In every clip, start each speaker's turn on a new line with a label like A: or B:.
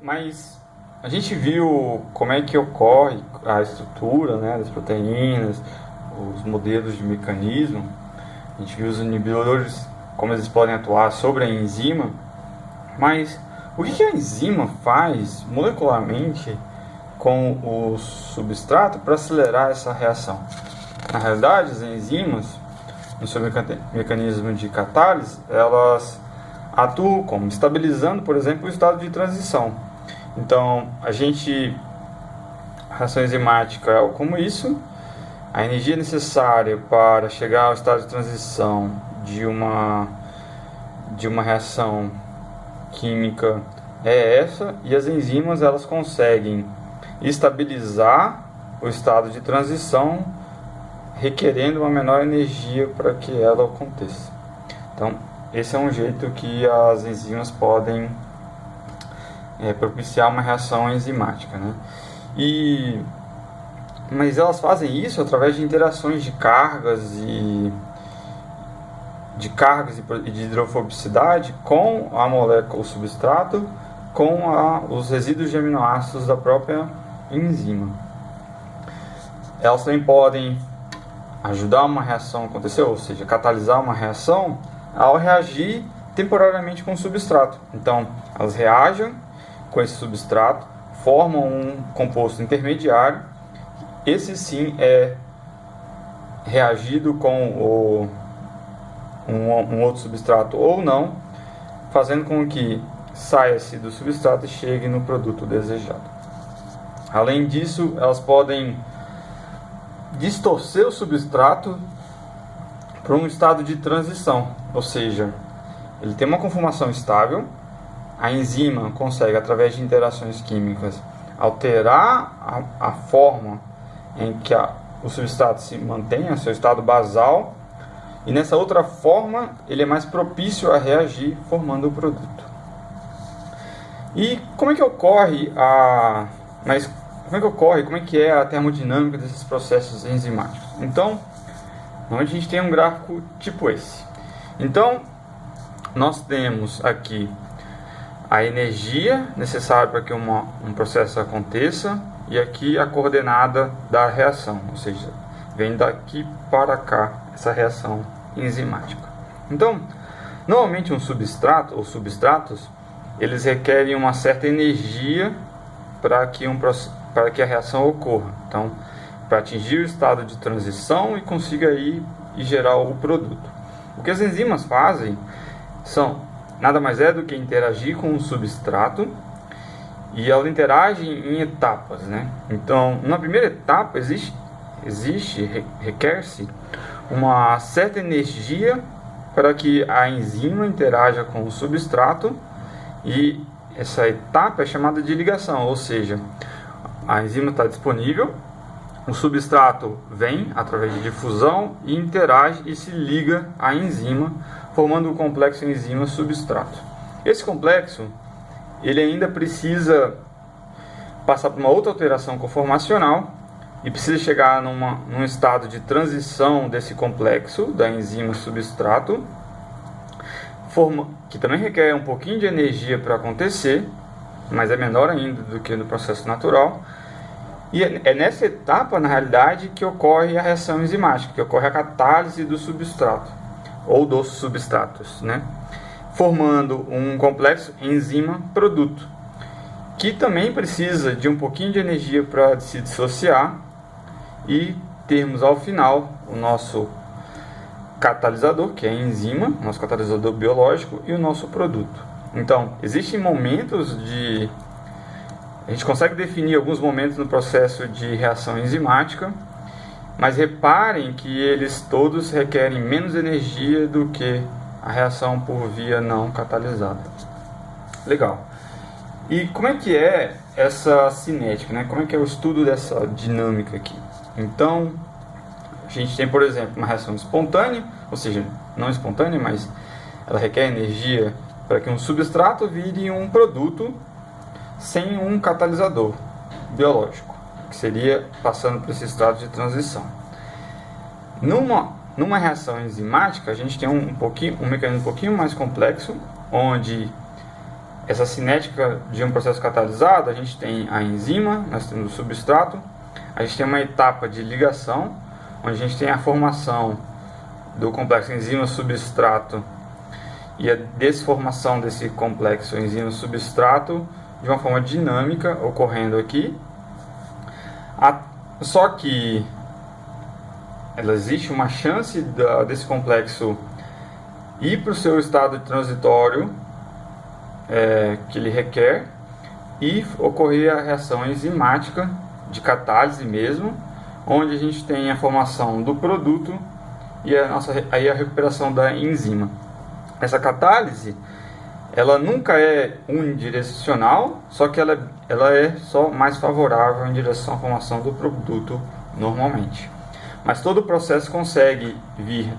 A: Mas a gente viu como é que ocorre a estrutura, né, das proteínas, os modelos de mecanismo. A gente viu os inibidores, como eles podem atuar sobre a enzima. Mas o que a enzima faz molecularmente com o substrato para acelerar essa reação? Na realidade, as enzimas, no seu mecanismo de catálise, elas atuam como estabilizando, por exemplo, o estado de transição. Então, a reação enzimática é como isso. A energia necessária para chegar ao estado de transição de uma reação química é essa, e as enzimas elas conseguem estabilizar o estado de transição, requerendo uma menor energia para que ela aconteça. Então, esse é um jeito que as enzimas podem propiciar uma reação enzimática, né? Mas elas fazem isso através de interações de cargas e de hidrofobicidade com a molécula substrato, com os resíduos de aminoácidos da própria enzima. Elas também podem ajudar uma reação a acontecer, ou seja, catalisar uma reação ao reagir temporariamente com o substrato. Então, elas reagem com esse substrato, formam um composto intermediário. Esse sim é reagido com um outro substrato ou não, fazendo com que saia-se do substrato e chegue no produto desejado. Além disso, elas podem distorcer o substrato para um estado de transição, ou seja, ele tem uma conformação estável, a enzima consegue, através de interações químicas, alterar a forma em que o substrato se mantém, seu estado basal, e nessa outra forma ele é mais propício a reagir, formando o produto. E como é que ocorre como é que é a termodinâmica desses processos enzimáticos? Então, a gente tem um gráfico tipo esse. Então, nós temos aqui a energia necessária para que um processo aconteça, e aqui a coordenada da reação, ou seja, vem daqui para cá essa reação enzimática. Então, normalmente um substrato ou substratos, eles requerem uma certa energia para que a reação ocorra. Então, para atingir o estado de transição e consiga ir e gerar o produto. O que as enzimas fazem nada mais é do que interagir com o substrato, e elas interagem em etapas, né? Então, na primeira etapa requer-se uma certa energia para que a enzima interaja com o substrato, e essa etapa é chamada de ligação, ou seja, a enzima está disponível, o substrato vem através de difusão e interage e se liga à enzima, formando o complexo enzima-substrato. Esse complexo ele ainda precisa passar por uma outra alteração conformacional e precisa chegar num estado de transição desse complexo da enzima-substrato, que também requer um pouquinho de energia para acontecer, mas é menor ainda do que no processo natural. E é nessa etapa, na realidade, que ocorre a reação enzimática, que ocorre a catálise do substrato, ou dos substratos, né? Formando um complexo enzima-produto, que também precisa de um pouquinho de energia para se dissociar e termos ao final o nosso catalisador, que é a enzima, nosso catalisador biológico, e o nosso produto. Então, existem momentos a gente consegue definir alguns momentos no processo de reação enzimática, mas reparem que eles todos requerem menos energia do que a reação por via não catalisada. Legal. E como é que é essa cinética, né? Como é que é o estudo dessa dinâmica aqui? Então, a gente tem, por exemplo, uma reação espontânea, ou seja, não espontânea, mas ela requer energia para que um substrato vire um produto sem um catalisador biológico, que seria passando por esse estado de transição. Numa reação enzimática, a gente tem um mecanismo um pouquinho mais complexo, onde essa cinética de um processo catalisado, a gente tem a enzima, nós temos o substrato, a gente tem uma etapa de ligação, onde a gente tem a formação do complexo enzima-substrato e a desformação desse complexo enzima-substrato de uma forma dinâmica ocorrendo aqui. Só que existe uma chance desse complexo ir para o seu estado transitório que ele requer e ocorrer a reação enzimática de catálise mesmo, onde a gente tem a formação do produto e aí a recuperação da enzima. Essa catálise, ela nunca é unidirecional, só que ela é só mais favorável em direção à formação do produto normalmente. Mas todo o processo consegue vir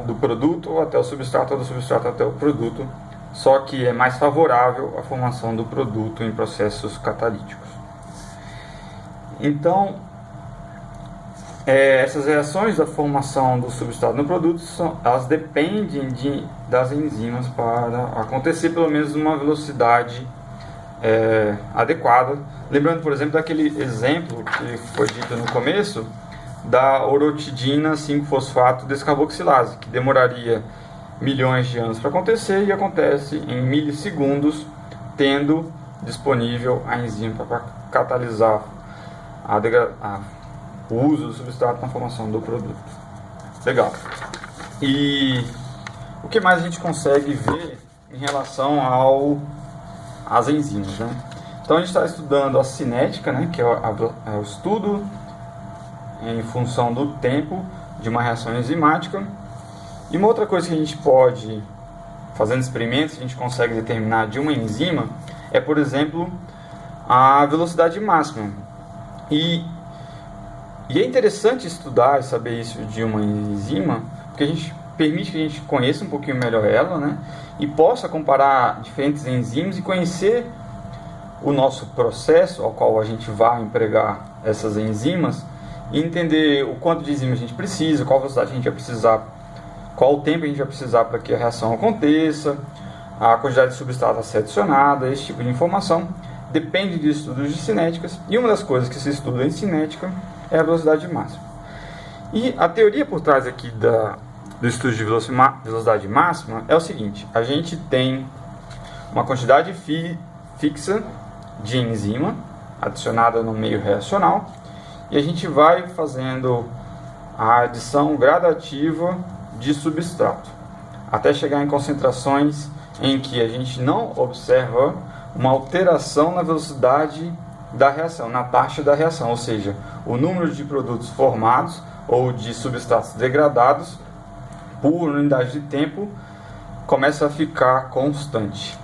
A: do produto até o substrato, ou do substrato até o produto, só que é mais favorável à formação do produto em processos catalíticos. Então, essas reações da formação do substrato no produto, elas dependem das enzimas para acontecer pelo menos numa velocidade adequada. Lembrando, por exemplo, daquele exemplo que foi dito no começo, da orotidina 5-fosfato descarboxilase, que demoraria milhões de anos para acontecer e acontece em milissegundos, tendo disponível a enzima para catalisar o uso do substrato na formação do produto. Legal. E o que mais a gente consegue ver em relação às enzimas, né? Então a gente está estudando a cinética, né, que é o estudo em função do tempo de uma reação enzimática. E uma outra coisa que a gente pode, fazendo experimentos, a gente consegue determinar de uma enzima é, por exemplo, a velocidade máxima. E é interessante estudar e saber isso de uma enzima, porque a gente permite que a gente conheça um pouquinho melhor ela, né, e possa comparar diferentes enzimas e conhecer o nosso processo ao qual a gente vai empregar essas enzimas e entender o quanto de enzima a gente precisa, qual velocidade a gente vai precisar, qual o tempo a gente vai precisar para que a reação aconteça, a quantidade de substrato a ser adicionada, esse tipo de informação. Depende de estudos de cinéticas, e uma das coisas que se estuda em cinética é a velocidade máxima. E a teoria por trás aqui do estudo de velocidade máxima é o seguinte: a gente tem uma quantidade fixa de enzima adicionada no meio reacional, e a gente vai fazendo a adição gradativa de substrato, até chegar em concentrações em que a gente não observa uma alteração na velocidade da reação, na taxa da reação, ou seja, o número de produtos formados ou de substratos degradados por unidade de tempo começa a ficar constante.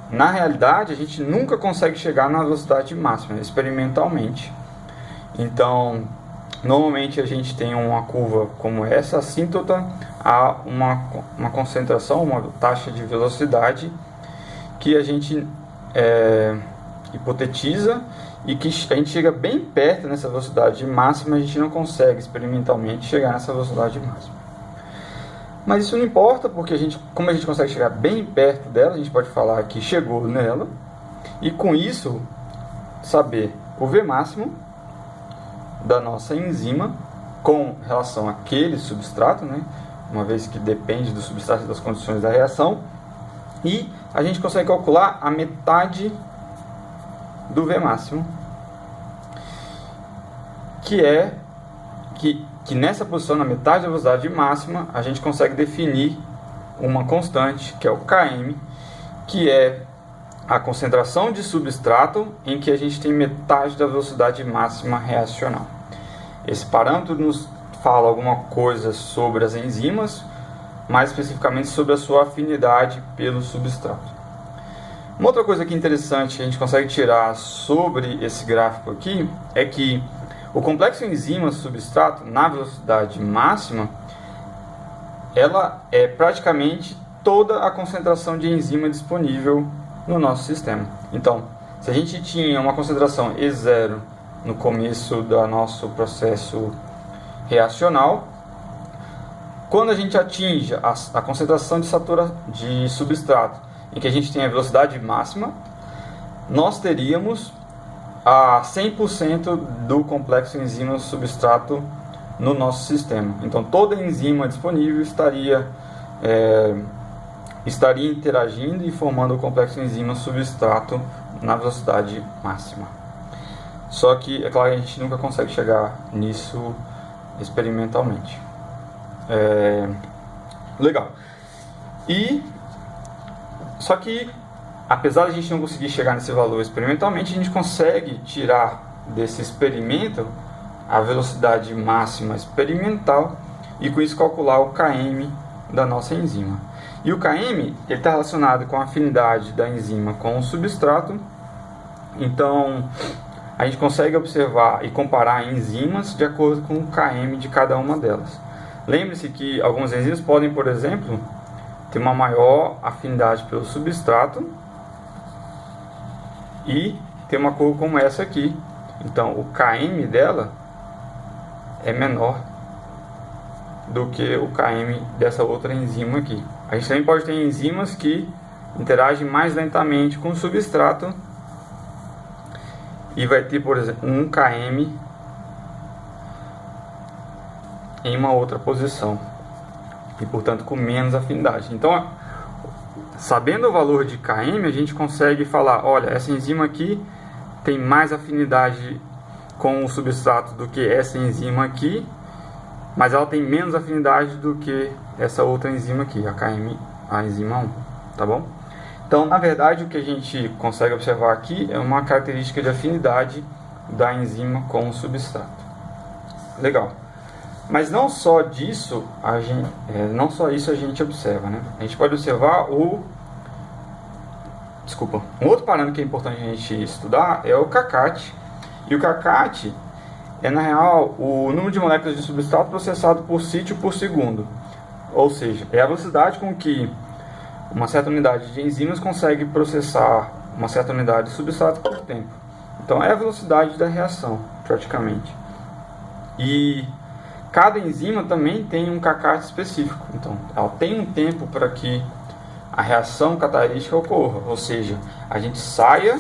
A: Na realidade, a gente nunca consegue chegar na velocidade máxima experimentalmente. Então, normalmente a gente tem uma curva como essa, assíntota a uma concentração, uma taxa de velocidade que a gente hipotetiza e que a gente chega bem perto nessa velocidade máxima, a gente não consegue experimentalmente chegar nessa velocidade máxima. Mas isso não importa, porque como a gente consegue chegar bem perto dela, a gente pode falar que chegou nela, e com isso saber o V máximo da nossa enzima com relação àquele substrato, né? Uma vez que depende do substrato e das condições da reação, e a gente consegue calcular a metade do V máximo, que nessa posição, na metade da velocidade máxima, a gente consegue definir uma constante, que é o Km, que é a concentração de substrato em que a gente tem metade da velocidade máxima reacional. Esse parâmetro nos fala alguma coisa sobre as enzimas, mais especificamente sobre a sua afinidade pelo substrato. Uma outra coisa que é interessante que a gente consegue tirar sobre esse gráfico aqui é que o complexo enzima-substrato na velocidade máxima, ela é praticamente toda a concentração de enzima disponível no nosso sistema. Então, se a gente tinha uma concentração E0 no começo do nosso processo reacional, Quando a gente atinge a concentração de substrato em que a gente tem a velocidade máxima, nós teríamos a 100% do complexo enzima-substrato no nosso sistema. Então toda enzima disponível estaria interagindo e formando o complexo enzima-substrato na velocidade máxima. Só que, é claro, a gente nunca consegue chegar nisso experimentalmente. Legal. Só que, apesar de a gente não conseguir chegar nesse valor experimentalmente, a gente consegue tirar desse experimento a velocidade máxima experimental e com isso calcular o km da nossa enzima. E o km está relacionado com a afinidade da enzima com o substrato. Então a gente consegue observar e comparar enzimas de acordo com o km de cada uma delas. Lembre-se que algumas enzimas podem, por exemplo, ter uma maior afinidade pelo substrato e ter uma cor como essa aqui. Então o km dela é menor do que o km dessa outra enzima aqui. A gente também pode ter enzimas que interagem mais lentamente com o substrato e vai ter, por exemplo, 1 km em uma outra posição e, portanto, com menos afinidade. Então, sabendo o valor de km, a gente consegue falar, olha, essa enzima aqui tem mais afinidade com o substrato do que essa enzima aqui, mas ela tem menos afinidade do que essa outra enzima aqui, a enzima 1, tá bom? Então, na verdade, o que a gente consegue observar aqui é uma característica de afinidade da enzima com o substrato. Legal. Mas não só isso a gente observa, né? A gente pode observar um outro parâmetro que é importante a gente estudar é o kcat. E o kcat é, na real, o número de moléculas de substrato processado por sítio por segundo. Ou seja, é a velocidade com que uma certa unidade de enzimas consegue processar uma certa unidade de substrato por tempo. Então é a velocidade da reação, praticamente. E cada enzima também tem um kcat específico. Então ela tem um tempo para que a reação catalítica ocorra. Ou seja, a gente saia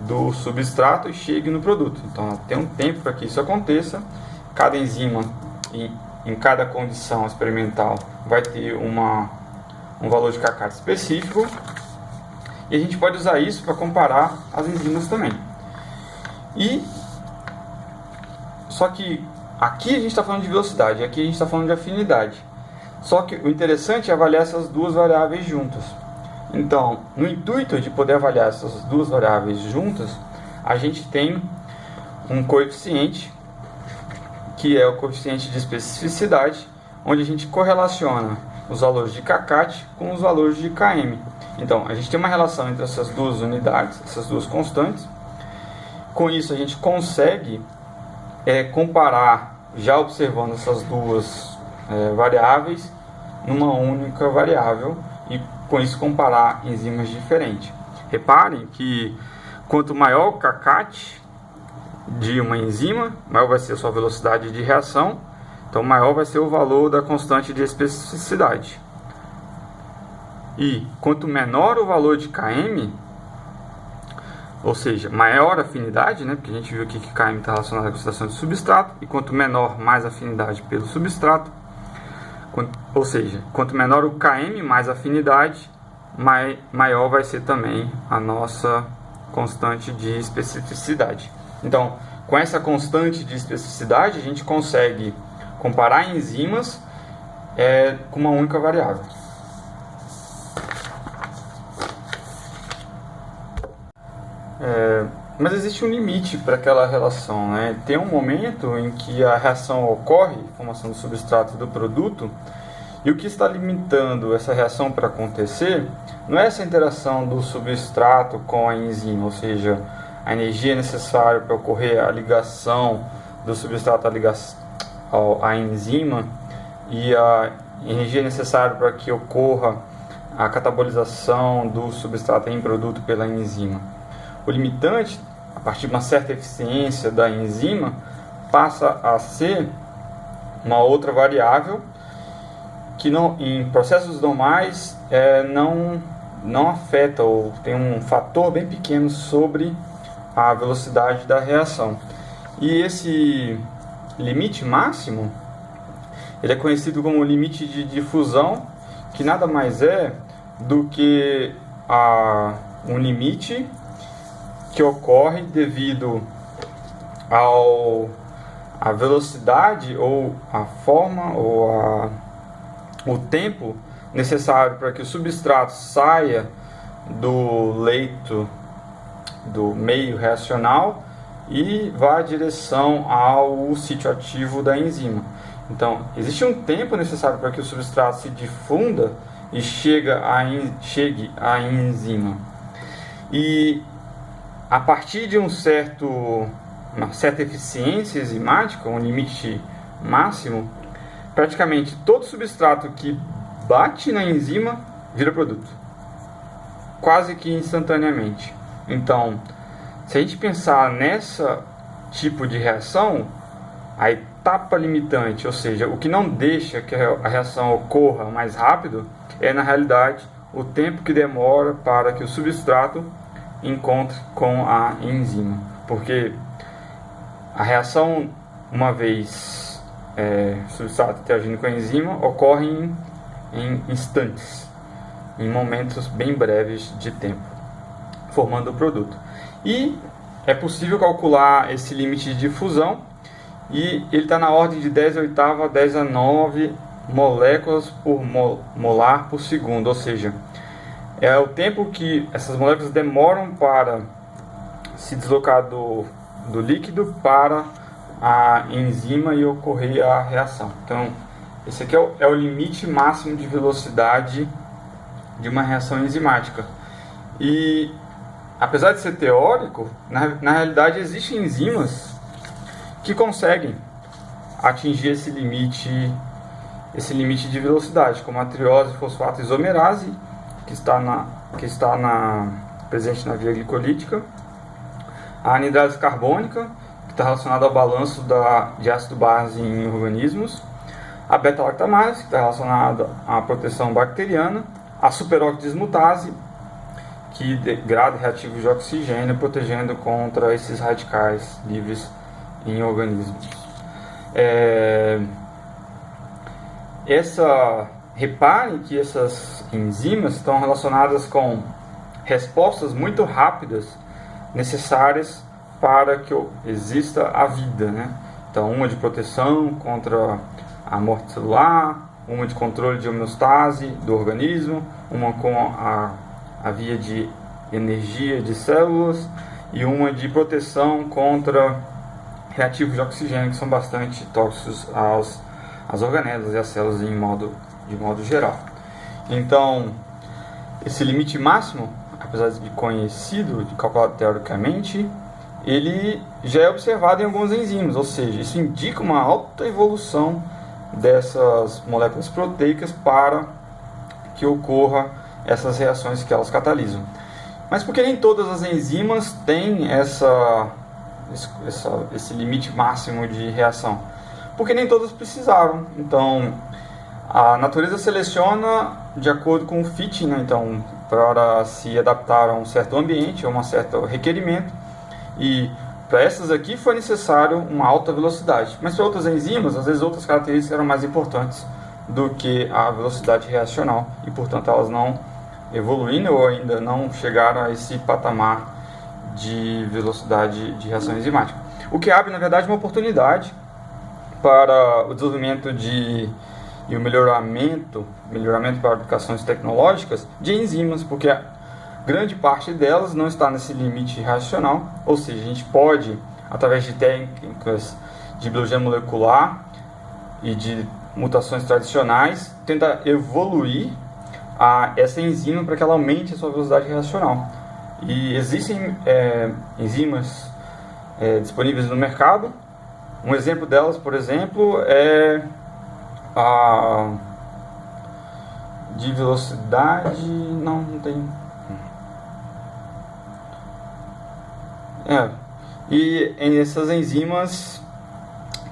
A: do substrato e chegue no produto. Então ela tem um tempo para que isso aconteça. Cada enzima, em cada condição experimental, vai ter um valor de kcat específico. E a gente pode usar isso para comparar as enzimas também. Só que aqui a gente está falando de velocidade, aqui a gente está falando de afinidade. Só que o interessante é avaliar essas duas variáveis juntas. Então, no intuito de poder avaliar essas duas variáveis juntas, a gente tem um coeficiente, que é o coeficiente de especificidade, onde a gente correlaciona os valores de kcat com os valores de km. Então, a gente tem uma relação entre essas duas unidades, essas duas constantes. Com isso, a gente consegue comparar, já observando essas duas variáveis, numa única variável, e com isso comparar enzimas diferentes. Reparem que quanto maior o kcat de uma enzima, maior vai ser a sua velocidade de reação, então maior vai ser o valor da constante de especificidade. E quanto menor o valor de km, ou seja, maior a afinidade, né, porque a gente viu aqui que km está relacionado à concentração de substrato, e quanto menor, mais afinidade pelo substrato. Ou seja, quanto menor o km, mais afinidade, maior vai ser também a nossa constante de especificidade. Então, com essa constante de especificidade, a gente consegue comparar enzimas com uma única variável. Mas existe um limite para aquela relação, né? Tem um momento em que a reação ocorre, formação do substrato do produto, e o que está limitando essa reação para acontecer não é essa interação do substrato com a enzima, ou seja, a energia necessária para ocorrer a ligação do substrato à enzima e a energia necessária para que ocorra a catabolização do substrato em produto pela enzima. O limitante, a partir de uma certa eficiência da enzima, passa a ser uma outra variável que não, em processos normais não afeta, ou tem um fator bem pequeno sobre a velocidade da reação. E esse limite máximo, ele é conhecido como limite de difusão, que nada mais é do que um limite que ocorre devido à velocidade ou a forma ou o tempo necessário para que o substrato saia do leito do meio reacional e vá em direção ao sítio ativo da enzima. Então, existe um tempo necessário para que o substrato se difunda e chegue à enzima. E a partir de uma certa eficiência enzimática, um limite máximo, praticamente todo substrato que bate na enzima vira produto, quase que instantaneamente. Então, se a gente pensar nessa tipo de reação, a etapa limitante, ou seja, o que não deixa que a reação ocorra mais rápido, é na realidade o tempo que demora para que o substrato encontre com a enzima. Porque a reação, uma vez o substrato interagindo com a enzima, ocorre em instantes, em momentos bem breves de tempo, formando o produto. E é possível calcular esse limite de difusão, e ele está na ordem de 10 a 8 a 10 a 9 moléculas por molar por segundo, ou seja, é o tempo que essas moléculas demoram para se deslocar do líquido para a enzima e ocorrer a reação. Então, esse aqui é o limite máximo de velocidade de uma reação enzimática. E, apesar de ser teórico, na realidade existem enzimas que conseguem atingir esse limite de velocidade, como a triose fosfato isomerase, que está presente na via glicolítica, a anidrase carbônica, que está relacionada ao balanço de ácido-base em organismos, a beta-lactamase, que está relacionada à proteção bacteriana, a superóxido dismutase, que degrada reativos de oxigênio, protegendo contra esses radicais livres em organismos. Reparem que essas enzimas estão relacionadas com respostas muito rápidas necessárias para que exista a vida, né? Então, uma de proteção contra a morte celular, uma de controle de homeostase do organismo, uma com a via de energia de células e uma de proteção contra reativos de oxigênio, que são bastante tóxicos às organelas e às células de modo geral. Então, esse limite máximo, apesar de conhecido, de calculado teoricamente, ele já é observado em algumas enzimas, ou seja, isso indica uma alta evolução dessas moléculas proteicas para que ocorra essas reações que elas catalisam. Mas por que nem todas as enzimas têm esse limite máximo de reação? Porque nem todas precisaram. Então, a natureza seleciona de acordo com o fit, né? Então, para se adaptar a um certo ambiente, a um certo requerimento. E para essas aqui foi necessário uma alta velocidade. Mas para outras enzimas, às vezes outras características eram mais importantes do que a velocidade reacional. E, portanto, elas não evoluindo ou ainda não chegaram a esse patamar de velocidade de reação enzimática. O que abre, na verdade, uma oportunidade para o desenvolvimento e o melhoramento para aplicações tecnológicas de enzimas, porque a grande parte delas não está nesse limite racional, ou seja, a gente pode, através de técnicas de biologia molecular e de mutações tradicionais, tentar evoluir essa enzima para que ela aumente a sua velocidade reacional. E existem enzimas disponíveis no mercado. Um exemplo delas, por exemplo, é a de velocidade... Não tem... E essas enzimas...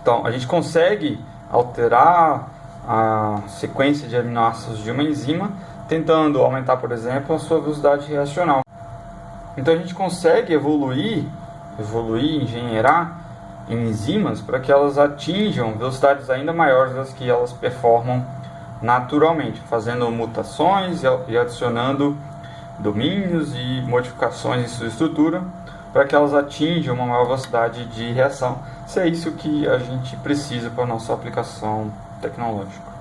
A: Então, a gente consegue alterar a sequência de aminoácidos de uma enzima, tentando aumentar, por exemplo, a sua velocidade reacional. Então a gente consegue evoluir, engenheirar enzimas para que elas atinjam velocidades ainda maiores das que elas performam naturalmente, fazendo mutações e adicionando domínios e modificações em sua estrutura para que elas atinjam uma maior velocidade de reação. Se é isso que a gente precisa para a nossa aplicação tecnológica.